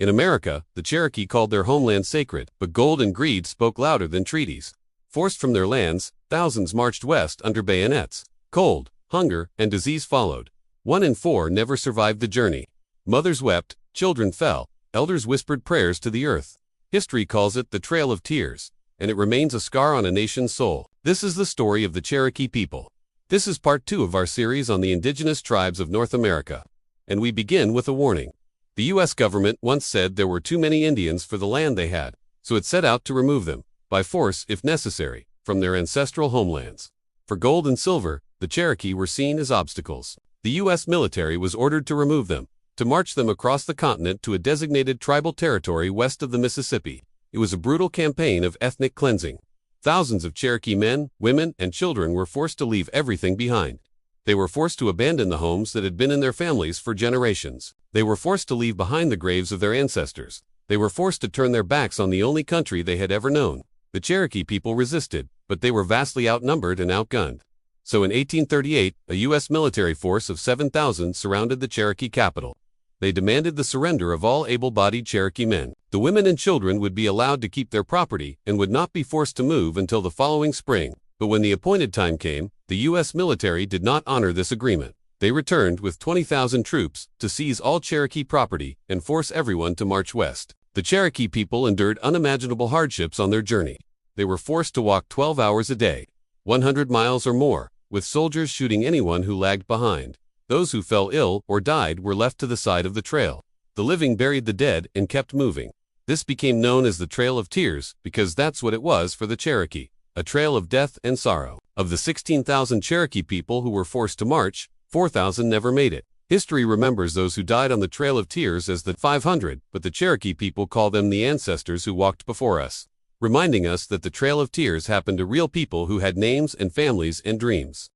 In America, the Cherokee called their homeland sacred, but gold and greed spoke louder than treaties. Forced from their lands, thousands marched west under bayonets. Cold, hunger, and disease followed. 1 in 4 never survived the journey. Mothers wept, children fell, elders whispered prayers to the earth. History calls it the Trail of Tears, and it remains a scar on a nation's soul. This is the story of the Cherokee people. This is part 2 of our series on the indigenous tribes of North America. And we begin with a warning. The U.S. government once said there were too many Indians for the land they had, so it set out to remove them, by force if necessary, from their ancestral homelands. For gold and silver, the Cherokee were seen as obstacles. The U.S. military was ordered to remove them, to march them across the continent to a designated tribal territory west of the Mississippi. It was a brutal campaign of ethnic cleansing. Thousands of Cherokee men, women, and children were forced to leave everything behind. They were forced to abandon the homes that had been in their families for generations. They were forced to leave behind the graves of their ancestors. They were forced to turn their backs on the only country they had ever known. The Cherokee people resisted, but they were vastly outnumbered and outgunned. So in 1838, a U.S. military force of 7,000 surrounded the Cherokee capital. They demanded the surrender of all able-bodied Cherokee men. The women and children would be allowed to keep their property and would not be forced to move until the following spring. But when the appointed time came, the U.S. military did not honor this agreement. They returned with 20,000 troops to seize all Cherokee property and force everyone to march west. The Cherokee people endured unimaginable hardships on their journey. They were forced to walk 12 hours a day, 100 miles or more, with soldiers shooting anyone who lagged behind. Those who fell ill or died were left to the side of the trail. The living buried the dead and kept moving. This became known as the Trail of Tears because that's what it was for the Cherokee, a trail of death and sorrow. Of the 16,000 Cherokee people who were forced to march, 4,000 never made it. History remembers those who died on the Trail of Tears as the 500, but the Cherokee people call them the ancestors who walked before us, reminding us that the Trail of Tears happened to real people who had names and families and dreams.